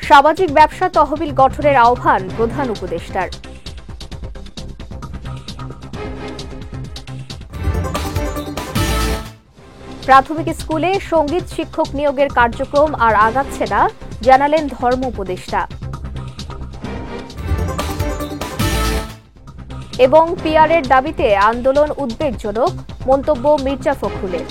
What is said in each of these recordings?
সামাজিক ব্যবসা তহবিল গঠনের আহ্বান প্রধান উপদেষ্টার। প্রাথমিক স্কুলে সঙ্গীত শিক্ষক নিয়োগের কার্যক্রম আর আগাচ্ছে না, জানালেন ধর্ম উপদেষ্টা। এবং পিআরের দাবিতে আন্দোলন উদ্বেগজনক, মন্তব্য মির্জা ফখরুলের।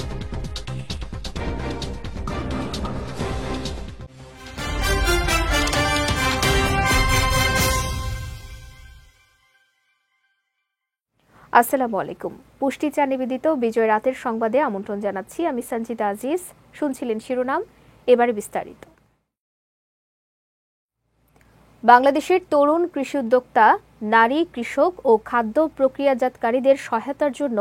আসসালামু আলাইকুম। পুষ্টি চা নিবেদিত বিজয় রাতের সংবাদে আমন্ত্রণ জানাচ্ছি আমি সঞ্জিতা আজিজ। শুনছিলেন শিরোনাম, এবারে বিস্তারিত। বাংলাদেশের তরুণ কৃষি উদ্যোক্তা, নারী কৃষক ও খাদ্য প্রক্রিয়াজাতকারীদের সহায়তার জন্য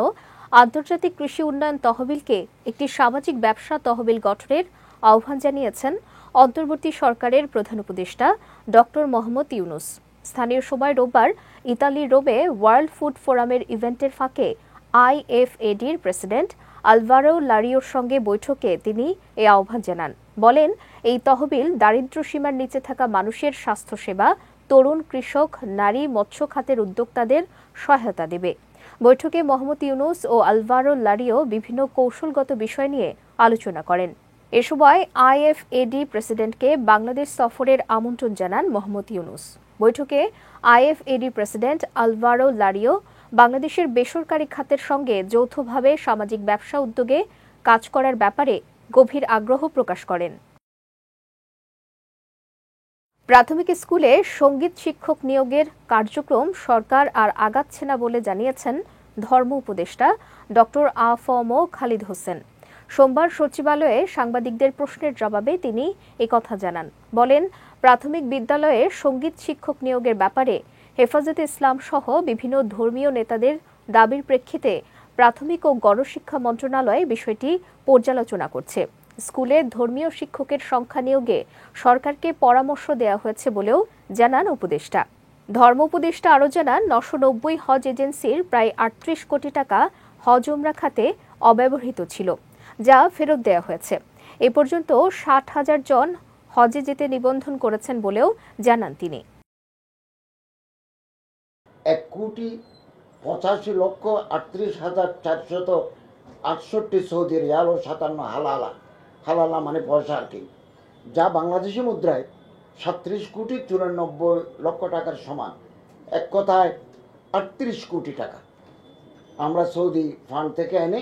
আন্তর্জাতিক কৃষি উন্নয়ন তহবিলকে একটি সামাজিক ব্যবসা তহবিল গঠনের আহ্বান জানিয়েছেন অন্তর্বর্তী সরকারের প্রধান উপদেষ্টা ডক্টর মোহাম্মদ ইউনুস। স্থানীয় সময় রোববার ইতালির রোমে ওয়ার্ল্ড ফুড ফোরামের ইভেন্টের ফাঁকে আইএফএডির প্রেসিডেন্ট আলভারো লারিওর সঙ্গে বৈঠকে তিনি এই আহ্বান জানান। বলেন, এই তহবিল দারিদ্র্য সীমার নিচে থাকা মানুষের স্বাস্থ্যসেবা, তরুণ কৃষক, নারী মৎস্য খাতের উদ্যোক্তাদের সহায়তা দেবে। বৈঠকে মোহাম্মদ ইউনুস ও আলভারো লারিও বিভিন্ন কৌশলগত বিষয় নিয়ে আলোচনা করেন। এ সময় আইএফএডি প্রেসিডেন্টকে বাংলাদেশ সফরের আমন্ত্রণ জানান মোহাম্মদ ইউনুস। বৈঠকে আইএফএডি প্রেসিডেন্ট আলভারো লারিও বাংলাদেশের বেসরকারি খাতের সঙ্গে যৌথভাবে সামাজিক ব্যবসা উদ্যোগে কাজ করার ব্যাপারে গভীর আগ্রহ প্রকাশ করেন। প্রাথমিক স্কুলে সঙ্গীত শিক্ষক নিয়োগের কার্যক্রম সরকার আর আগাচ্ছে না বলে জানিয়েছেন ধর্ম উপদেষ্টা ডক্টর আ.ফ.ম. খালিদ হোসেন। সোমবার সচিবালয়ে সাংবাদিকদের প্রশ্নের জবাবে তিনি একথা জানান। বলেন, প্রাথমিক বিদ্যালয়ে সঙ্গীত শিক্ষক নিয়োগের ব্যাপারে হেফাজতে ইসলাম সহ বিভিন্ন ধর্মীয় নেতাদের দাবির প্রেক্ষিতে প্রাথমিক ও গণশিক্ষা মন্ত্রণালয় বিষয়টি পর্যালোচনা করছে। স্কুলে ধর্মীয় শিক্ষকের সংখ্যা নিয়োগে সরকারকে পরামর্শ দেওয়া হয়েছে বলেও জানান উপদেষ্টা। ধর্ম উপদেষ্টা আরও জানান, 990 হজ এজেন্সির প্রায় 38 কোটি টাকা হজ উমরা খাতে অব্যবহৃত ছিল, যা ফেরত দেওয়া হয়েছে। এ পর্যন্ত 60,000 জন হজে যেতে নিবন্ধন করেছেন বলেও জানান তিনি। 1,85,38,468 সৌদি রিয়াল ও 57 হালালা মানে পয়সা আর কি, যা বাংলাদেশি মুদ্রায় 37,94,00,000 টাকার সমান। এক কথায় 38 কোটি টাকা আমরা সৌদি ফান্ড থেকে এনে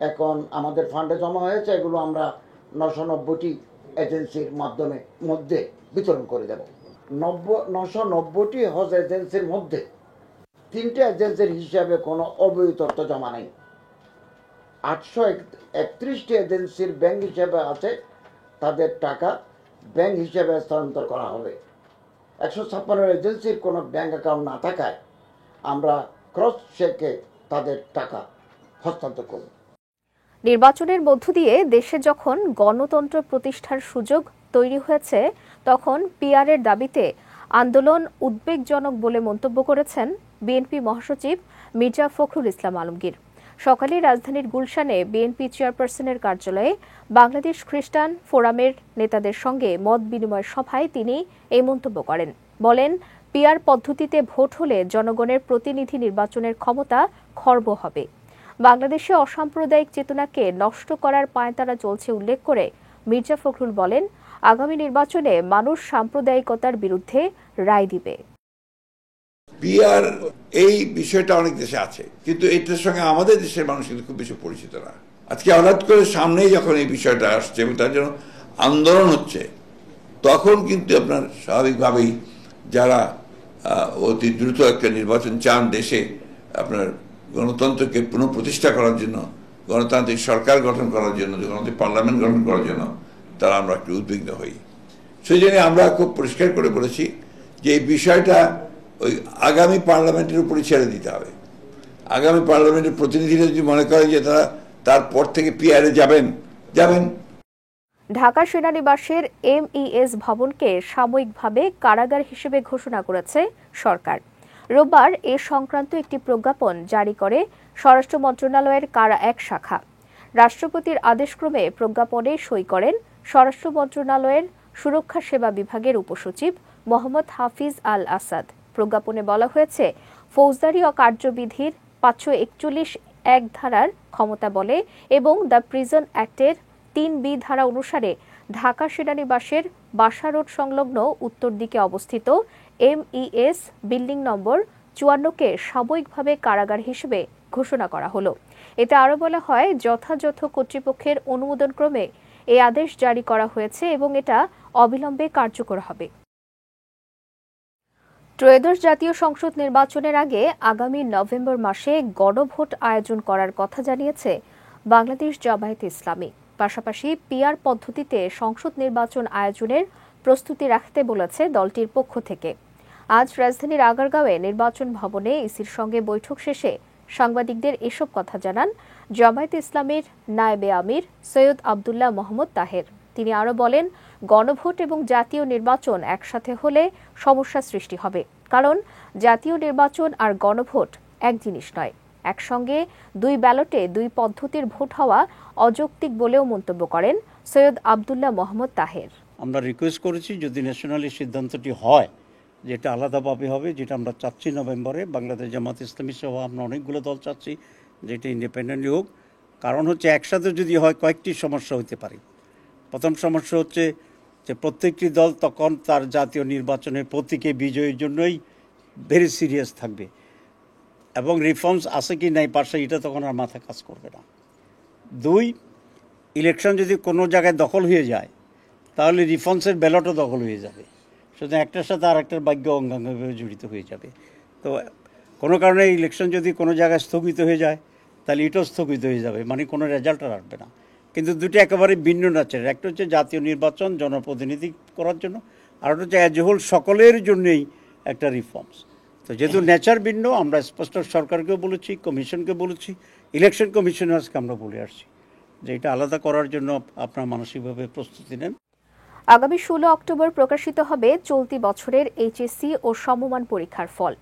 এখন আমাদের ফান্ডে জমা হয়েছে। এগুলো আমরা 990টি এজেন্সির মধ্যে বিতরণ করে দেব। 990টি হজ এজেন্সির মধ্যে 3টে এজেন্সির হিসাবে কোনো অবৈধ তথ্য জমা নেই। 831টি এজেন্সির ব্যাংক হিসাবে আছে, তাদের টাকা ব্যাংক হিসাবে স্থানান্তর করা হবে। 156 এজেন্সির কোনো ব্যাংক অ্যাকাউন্ট না থাকায় আমরা ক্রস চেকে তাদের টাকা হস্তান্তর করব। নির্বাচনের মধ্য দিয়ে দেশে যখন গণতন্ত্র প্রতিষ্ঠার সুযোগ তৈরি হয়েছে, তখন পিআরের দাবিতে আন্দোলন উদ্বেগজনক বলে মন্তব্য করেছেন বিএনপি মহাসচিব মির্জা ফখরুল ইসলাম আলমগীর। সকালে রাজধানীর গুলশানে বিএনপি চেয়ারপারসনের কার্যালয়ে বাংলাদেশ খ্রিস্টান ফোরামের নেতাদের সঙ্গে মত বিনিময় সভায় তিনি এই মন্তব্য করেন। বলেন, পিআর পদ্ধতিতে ভোট হলে জনগণের প্রতিনিধি নির্বাচনের ক্ষমতা খর্ব হবে। বাংলাদেশে অসাম্প্রদায়িক চেতনাকে নষ্ট করার পায়তারা চলছে উল্লেখ করে মির্জা ফখরুল বলেন, আগামী নির্বাচনে মানুষ সাম্প্রদায়িকতার বিরুদ্ধে রায় দিবে। পিআর এই বিষয়টা অনেক দেশে আছে, কিন্তু এটার সঙ্গে আমাদের দেশের মানুষ কিন্তু খুব বেশি পরিচিত না। আজকে হঠাৎ করে সামনেই যখন এই বিষয়টা আসছে এবং তার জন্য আন্দোলন হচ্ছে, তখন কিন্তু আপনার স্বাভাবিকভাবেই যারা অতি দ্রুত একটা নির্বাচন চান দেশে, আপনার গণতন্ত্রকে পুনঃপ্রতিষ্ঠা করার জন্য, গণতান্ত্রিক সরকার গঠন করার জন্য, গণতান্ত্রিক পার্লামেন্ট গঠন করার জন্য তারা আমরা একটু উদ্বিগ্ন হই। সেই জন্য আমরা খুব পরিষ্কার করে বলেছি যে এই বিষয়টা ওই আগামী পার্লামেন্টের উপরই ছেড়ে দিতে হবে। আগামী পার্লামেন্টের প্রতিনিধিরা যদি মনে করেন যে তারা তারপর থেকে পিআরে যাবেন। ঢাকা সেনানিবাসের এমইএস ভবনকে সাময়িকভাবে কারাগার হিসেবে ঘোষণা করেছে সরকার। রোববার এ সংক্রান্ত একটি প্রজ্ঞাপন জারি করে স্বরাষ্ট্র মন্ত্রণালয়ের কারা 1 শাখা। রাষ্ট্রপতির আদেশক্রমে প্রজ্ঞাপনে সই করেন স্বরাষ্ট্র মন্ত্রণালয়ের সুরক্ষা সেবা বিভাগের উপসচিব মোহাম্মদ হাফিজ আল আসাদ। প্রজ্ঞাপনে বলা হয়েছে, ফৌজদারি ও কার্যবিধির 541 ধারার ক্ষমতা বলে এবং দ্য প্রিজন অ্যাক্টের 3B ধারা অনুসারে ঢাকা সেনানিবাসের বাসা রোড সংলগ্ন উত্তর দিকে অবস্থিত MES বিল্ডিং নম্বর 54-কে সাময়িকভাবে কারাগার হিসেবে ঘোষণা করা হলো। এতে আরও বলা হয়, যথাযথ কর্তৃপক্ষের অনুমোদনক্রমে এই আদেশ জারি করা হয়েছে এবং এটা অবিলম্বে কার্যকর হবে। ত্রয়োদশ জাতীয় সংসদ নির্বাচনের আগে আগামী নভেম্বর মাসে গণভোট আয়োজন করার কথা জানিয়েছে বাংলাদেশ জামায়াতে ইসলামী। পাশাপাশি পিআর পদ্ধতিতে সংসদ নির্বাচন আয়োজনের প্রস্তুতি রাখতে বলেছে দলটির পক্ষ থেকে। আজ রাজধানীর আগারগাঁওয়ে নির্বাচন ভবনে ইসির সঙ্গে বৈঠক শেষে সাংবাদিকদের এসব কথা জানান জামায়াতে ইসলামীর নায়েবে আমির সৈয়দ আবদুল্লাহ মোহাম্মদ তাহের। তিনি আরও বলেন, গণভোট এবং জাতীয় নির্বাচন একসাথে হলে সমস্যা সৃষ্টি হবে, কারণ জাতীয় নির্বাচন আর গণভোট এক জিনিস নয়। একসঙ্গে 2 ব্যালটে 2 পদ্ধতির ভোট হওয়া অযৌক্তিক বলেও মন্তব্য করেন সৈয়দ আবদুল্লাহ মোহাম্মদ তাহের। আমরা রিকোয়েস্ট করেছি যদি ন্যাশনালি সিদ্ধান্তটি হয়, যেটা আলাদাভাবে হবে, যেটা আমরা চাচ্ছি নভেম্বরে, বাংলাদেশ জামাত ইসলামী সহ আমরা অনেকগুলো দল চাচ্ছি যেটা ইন্ডিপেন্ডেন্টলি হোক। কারণ হচ্ছে একসাথে যদি হয় কয়েকটি সমস্যা হতে পারে। প্রথম সমস্যা হচ্ছে যে প্রত্যেকটি দল তখন তার জাতীয় নির্বাচনের প্রতীকে বিজয়ের জন্যই ভেরি সিরিয়াস থাকবে এবং রিফর্মস আছে কি নাই পাশে এটা তখন আর মাথায় কাজ করবে না। 2, ইলেকশন যদি কোনো জায়গায় দখল হয়ে যায় তাহলে রিফর্মসের ব্যালটও দখল হয়ে যাবে, সুতরাং একটার সাথে আর একটার ভাগ্য অঙ্গাঙ্গভাবে জড়িত হয়ে যাবে। তো কোনো কারণে ইলেকশন যদি কোনো জায়গায় স্থগিত হয়ে যায় তাহলে এটাও স্থগিত হয়ে যাবে, মানে কোনো রেজাল্ট আর আসবে না। কিন্তু দুটো একেবারে ভিন্ন নাচের, একটা হচ্ছে জাতীয় নির্বাচন জনপ্রতিনিধি করার জন্য, আর একটা হচ্ছে অ্যাজ এ হোল সকলের জন্যই একটা রিফর্মস। তো যেহেতু নেচার ভিন্ন, আমরা স্পষ্ট সরকারকেও বলেছি, কমিশনকে বলেছি, ইলেকশন কমিশনার্সকে আমরা বলে আসছি যে এটা আলাদা করার জন্য আপনারা মানসিকভাবে প্রস্তুতি নেন। আগামী 16 অক্টোবর প্রকাশিত হবে চলতি বছরের HSC ও সমমান পরীক্ষার ফল।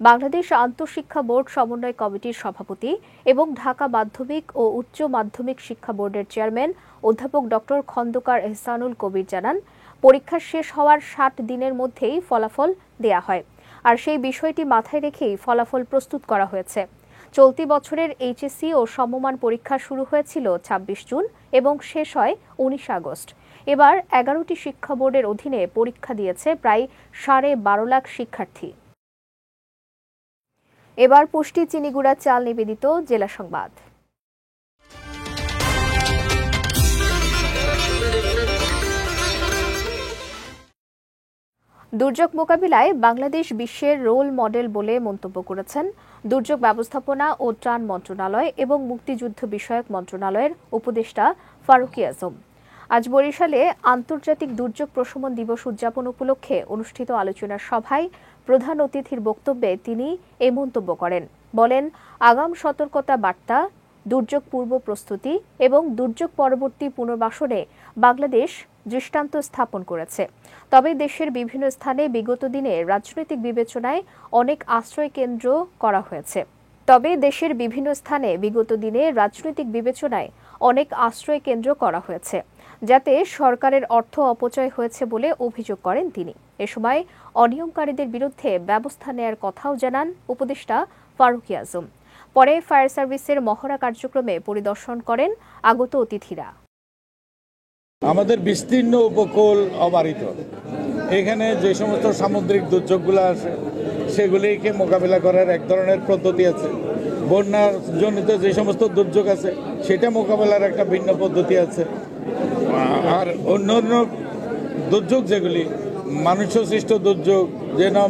বাংলাদেশ আন্তঃশিক্ষা বোর্ড সমন্বয় কমিটির সভাপতি এবং ঢাকা মাধ্যমিক ও উচ্চ মাধ্যমিক শিক্ষা বোর্ডের চেয়ারম্যান অধ্যাপক ডক্টর খন্দকার এহসানুল কবির জানান, পরীক্ষা শেষ হওয়ার 60 দিনের মধ্যেই ফলাফল দেয়া হয়, আর সেই বিষয়টি মাথায় রেখেই ফলাফল প্রস্তুত করা হয়েছে। চলতি বছরের HSC ও সমমান পরীক্ষা শুরু হয়েছিল 26 জুন এবং শেষ হয় 19 আগস্ট। এবার 11টি শিক্ষা বোর্ডের অধীনে পরীক্ষা দিয়েছে প্রায় 12.5 লাখ শিক্ষার্থী। এবার পুষ্টি চিনিগুড়া চাল নিবেদিত জেলা সংবাদ। দুর্যোগ মোকাবিলায় বাংলাদেশ বিশ্বের রোল মডেল বলে মন্তব্য করেছেন দুর্যোগ ব্যবস্থাপনা ও ত্রাণ মন্ত্রণালয় এবং মুক্তিযুদ্ধ বিষয়ক মন্ত্রণালয়ের উপদেষ্টা ফারুক আজম। আজ বরিশালে আন্তর্জাতিক দুর্যোগ প্রশমন দিবস উদযাপন উপলক্ষে অনুষ্ঠিত আলোচনা সভায় প্রধান অতিথির বক্তব্যে তিনি এই মন্তব্য করেন। বলেন, আগাম সতর্কতা বার্তা, দুর্যোগ পূর্ব প্রস্তুতি এবং দুর্যোগ পরবর্তী পুনর্বাসনে বাংলাদেশ দৃষ্টান্ত স্থাপন করেছে। তবে দেশের বিভিন্ন স্থানে বিগত দিনে রাজনৈতিক বিবেচনায় অনেক আশ্রয় কেন্দ্র করা হয়েছে, যাতে সরকারের অর্থ অপচয় হয়েছে বলে অভিযোগ করেন তিনি। এ সময় অনিয়মকারীদের বিরুদ্ধে ব্যবস্থা নেয়ার কথাও জানান উপদেষ্টা ফারুক আজম। পরে ফায়ার সার্ভিসের মহড়া কার্যক্রমে পরিদর্শন করেন আগত অতিথিরা। আমাদের বিস্তীর্ণ উপকূল অবারিত, এখানে যে সমস্ত সামুদ্রিক দুর্যোগগুলো আসে সেগুলিকে মোকাবিলা করার এক ধরনের পদ্ধতি আছে। বন্যার জনিত যে সমস্ত দুর্যোগ আছে সেটা মোকাবেলার একটা ভিন্ন পদ্ধতি আছে। আর অন্যান্য দুর্যোগ যেগুলি মানুষ সৃষ্ট দুর্যোগ, যেমন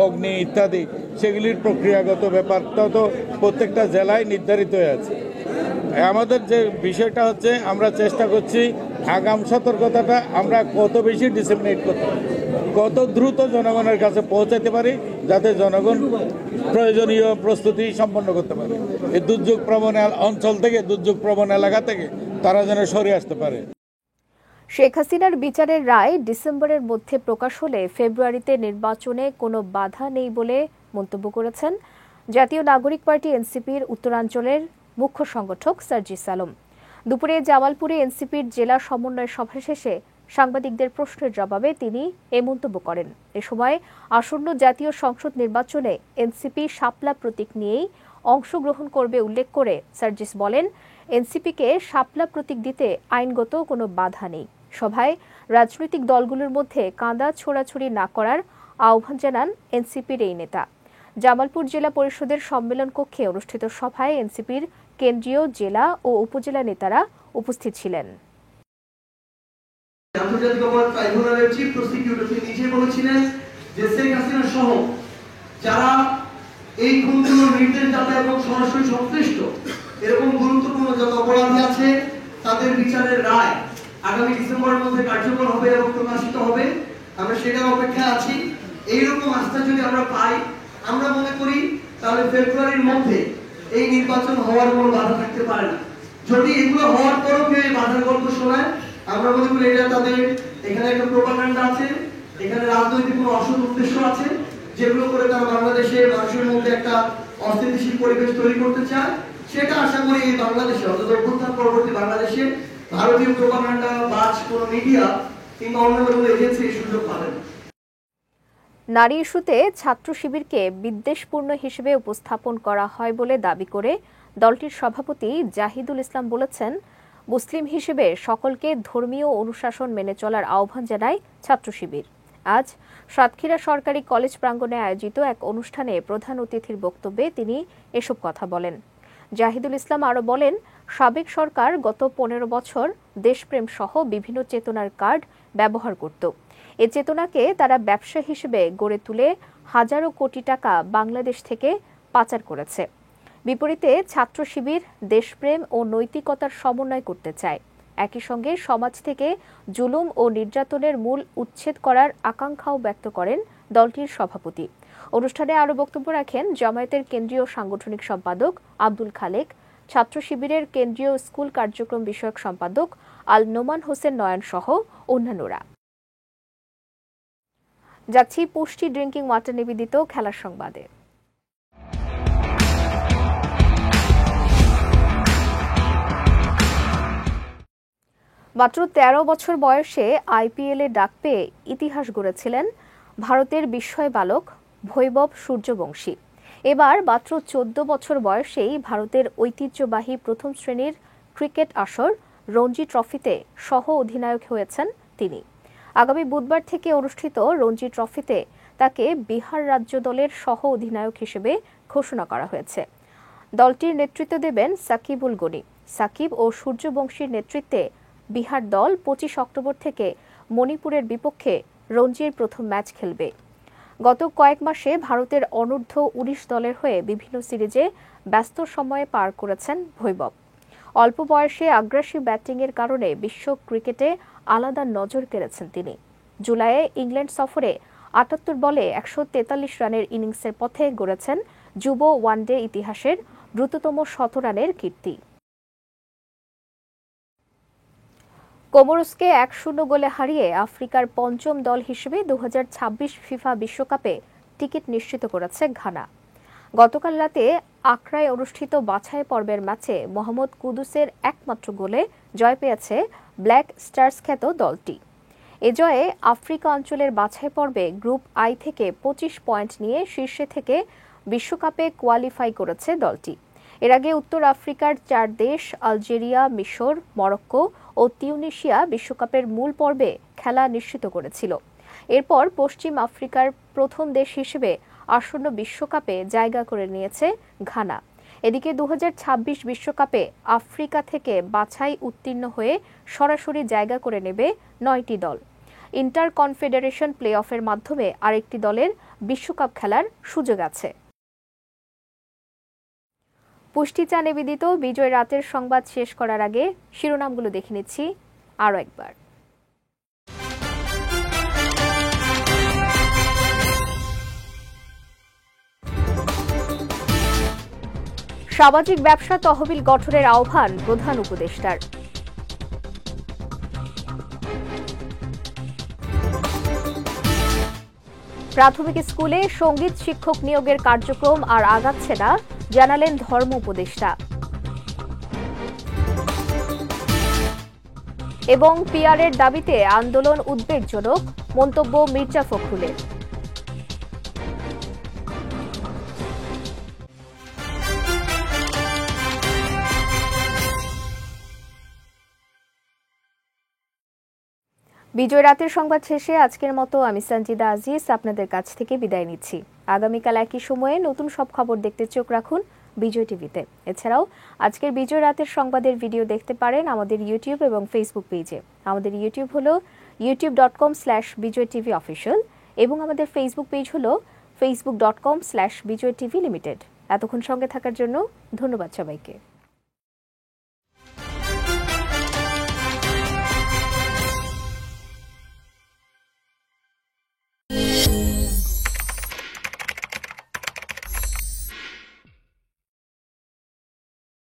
অগ্নি ইত্যাদি, সেগুলির প্রক্রিয়াগত ব্যাপারটা তো প্রত্যেকটা জেলায় নির্ধারিত হয়ে আছে। আমাদের যে বিষয়টা হচ্ছে, আমরা চেষ্টা করছি আগাম সতর্কতাটা আমরা কত বেশি ডিসেমিনেট করতে পারি, কত দ্রুত জনগণের কাছে পৌঁছাতে পারি, যাতে জনগণ প্রয়োজনীয় প্রস্তুতি সম্পন্ন করতে পারে। এই দুর্যোগ প্রবণ অঞ্চল থেকে, দুর্যোগ প্রবণ এলাকা থেকে তারা যেন সরে আসতে পারে। শেখ হাসিনার বিচারের রায় ডিসেম্বরের মধ্যে প্রকাশ হলে ফেব্রুয়ারিতে নির্বাচনে কোনো বাধা নেই বলে মন্তব্য করেছেন জাতীয় নাগরিক পার্টি এনসিপির উত্তরাঞ্চলের মুখ্য সংগঠক সার্জিস আলম। দুপুরে জামালপুরে এনসিপির জেলা সমন্বয় সভা শেষে সাংবাদিকদের প্রশ্নের জবাবে তিনি এ মন্তব্য করেন। এ সময় আসন্ন জাতীয় সংসদ নির্বাচনে এনসিপি শাপলা প্রতীক নিয়েই অংশগ্রহণ করবে উল্লেখ করে সার্জিস বলেন, এনসিপিকে শাপলা প্রতীক দিতে আইনগত কোনো বাধা নেই। সভায় রাজনৈতিক দলগুলোর মধ্যে কাঁদা ছোড়াছুড়ি না করার আহ্বান জানান এনসিপির এই নেতা। জামালপুর জেলা পরিষদের সম্মেলন কক্ষে অনুষ্ঠিত সভায় এনসিপির কেন্দ্রীয়, জেলা ও উপজেলা নেতারা উপস্থিত ছিলেন। আন্তর্জাতিক অপরাধ ট্রাইব্যুনালের চিফ প্রসিকিউটর তিনি নিজে বলেছিলেন যে শেখ হাসিনা সহ যারা এই খুনগুলোর নির্দেশদাতা এবং সরাসরি সংশ্লিষ্ট এরকম গুরুত্বপূর্ণ যত অপরাধী আছে তাদের বিচারের রায় আগামী ডিসেম্বরের মধ্যে কার্যকর হবে এবং প্রকাশিত হবে। আমরা সেটার অপেক্ষায় আছি। এইরকম আস্থা যদি আমরা পাই, আমরা মনে করি তাহলে ফেব্রুয়ারির মধ্যে এই নির্বাচন হওয়ার কোনো বাধা থাকতে পারে না। যদি এগুলো হওয়ার পরও কেউ এই বাধার গল্প শোনায়, আমরা মনে করি এটা তাদের এখানে একটা প্রোপাগান্ডা আছে, এখানে রাজনৈতিক কোনো অসৎ উদ্দেশ্য আছে, যেগুলো করে তারা বাংলাদেশে মানুষের মধ্যে একটা অস্থিতিশীল পরিবেশ তৈরি করতে চায়। সেটা আশা করি এই বাংলাদেশে অন্তত অভ্যুত্থান পরবর্তী বাংলাদেশে ভারতীয় প্রোপাগান্ডা বাজ কোনো মিডিয়া কিংবা অন্যান্য কোনো এজেন্সি এই সুযোগ পাবে না। নারী ইস্যুতে ছাত্র শিবিরকে বিদ্বেষপূর্ণ হিসেবে উপস্থাপন করা হয় বলে দাবি করে দলটির সভাপতি জাহিদুল ইসলাম বলেছেন, মুসলিম হিসেবে সকলকে ধর্মীয় অনুশাসন মেনে চলার আহ্বান জানায় ছাত্র শিবির। আজ সাতক্ষীরা সরকারি কলেজ প্রাঙ্গণে আয়োজিত এক অনুষ্ঠানে প্রধান অতিথির বক্তব্যে তিনি এসব কথা বলেন। জাহিদুল ইসলাম আরও বলেন, সাবেক সরকার গত 15 বছর দেশপ্রেম সহ বিভিন্ন চেতনার কার্ড ব্যবহার করত। এ চেতনাকে তারা ব্যবসা হিসেবে গড়ে তুলে হাজারো কোটি টাকা বাংলাদেশ থেকে পাচার করেছে। বিপরীতে ছাত্র শিবির দেশপ্রেম ও নৈতিকতার সমন্বয় করতে চায়। একই সঙ্গে সমাজ থেকে জুলুম ও নির্যাতনের মূল উচ্ছেদ করার আকাঙ্ক্ষাও ব্যক্ত করেন দলটির সভাপতি। অনুষ্ঠানে আরও বক্তব্য রাখেন জামায়াতের কেন্দ্রীয় সাংগঠনিক সম্পাদক আব্দুল খালেক, ছাত্র শিবিরের কেন্দ্রীয় স্কুল কার্যক্রম বিষয়ক সম্পাদক আল নোমান হোসেন নয়ন সহ অন্যান্যরা। যাচ্ছি পুষ্টি ড্রিঙ্কিং ওয়াটার নিবেদিত খেলার সংবাদে। মাত্র 13 বছর বয়সে আইপিএলে ডাক পেয়ে ইতিহাস গড়েছিলেন ভারতের বিস্ময় বালক ভৈবব সূর্যবংশী। এবার মাত্র 14 বছর বয়সেই ভারতের ঐতিহ্যবাহী প্রথম শ্রেণীর ক্রিকেট আসর রঞ্জি ট্রফিতে সহ অধিনায়ক হয়েছেন তিনি। আগামী বুধবার থেকে অনুষ্ঠিত রঞ্জি ট্রফিতে তাকে বিহার রাজ্য দলের সহ অধিনায়ক হিসেবে ঘোষণা করা হয়েছে। দলটির নেতৃত্ব দেবেন সাকিবুল গনি। সাকিব ও সূর্যবংশীর নেতৃত্বে বিহার দল 25 অক্টোবর থেকে মণিপুরের বিপক্ষে রঞ্জির প্রথম ম্যাচ খেলবে। গত কয়েক মাসে ভারতের অনূর্ধ্ব 19 দলের হয়ে বিভিন্ন সিরিজে ব্যস্ত সময়ে পার করেছেন ভৈবব। অল্প বয়সে আগ্রাসী ব্যাটিংয়ের কারণে বিশ্ব ক্রিকেটে আলাদা নজর কেড়েছেন তিনি। জুলাইয়ে ইংল্যান্ড সফরে 78 বলে 143 রানের ইনিংসের পথে গড়েছেন যুব ওয়ানডে ইতিহাসের দ্রুততম শতরানের কীর্তি। কোমোরসকে 1-0 গোলে হারিয়ে আফ্রিকার পঞ্চম দল হিসেবে 2026 ফিফা বিশ্বকাপে টিকিট নিশ্চিত করেছে ঘানা। গতকাল রাতে আকরায় অনুষ্ঠিত বাছাই পর্বের ম্যাচে মোহাম্মদ কুদুসের একমাত্র গোলে জয় পেয়েছে ব্ল্যাক স্টার্স খ্যাত দলটি। এ জয়ে আফ্রিকা অঞ্চলের বাছাই পর্বে গ্রুপ আই থেকে 25 পয়েন্ট নিয়ে শীর্ষে থেকে বিশ্বকাপে কোয়ালিফাই করেছে দলটি। এর আগে উত্তর আফ্রিকার 4 দেশ আলজেরিয়া, মিশর, মরক্কো ও তিউনিশিয়া বিশ্বকাপের মূল পর্বে খেলা নিশ্চিত করেছিল। এরপর পশ্চিম আফ্রিকার প্রথম দেশ হিসেবে আসন্ন বিশ্বকাপে জায়গা করে নিয়েছে ঘানা। এদিকে 2026 বিশ্বকাপে আফ্রিকা থেকে বাছাই উত্তীর্ণ হয়ে সরাসরি জায়গা করে নেবে 9টি দল। ইন্টার কনফেডারেশন প্লে অফের মাধ্যমে আরেকটি দলের বিশ্বকাপ খেলার সুযোগ আছে। পুষ্টি চা নিবেদিত বিজয় রাতের সংবাদ শেষ করার আগে শিরোনামগুলো দেখে নিচ্ছি আরও একবার। সামাজিক ব্যবসা তহবিল গঠনের আহ্বান প্রধান উপদেষ্টার। প্রাথমিক স্কুলে সঙ্গীত শিক্ষক নিয়োগের কার্যক্রম আর আগাচ্ছে না, জানালেন ধর্ম উপদেষ্টা। এবং পিআরের দাবিতে আন্দোলন উদ্বেগজনক, মন্তব্য মির্জা ফখরুলের। বিজয় রাতের সংবাদ শেষে আজকের মতো আমি সঞ্জিদা আজিজ আপনাদের কাছ থেকে বিদায় নিচ্ছি। আগামীকাল একই সময়ে নতুন সব খবর দেখতে চোখ রাখুন বিজয় টিভিতে। এছাড়াও আজকের বিজয় রাতের সংবাদের ভিডিও দেখতে পারেন আমাদের ইউটিউব এবং ফেসবুক পেজে। আমাদের ইউটিউব হলো youtube.com/BijoyTVOfficial এবং আমাদের ফেসবুক পেজ হলো facebook.com/BijoyTVLimited। এতক্ষণ সঙ্গে থাকার জন্য ধন্যবাদ সবাইকে।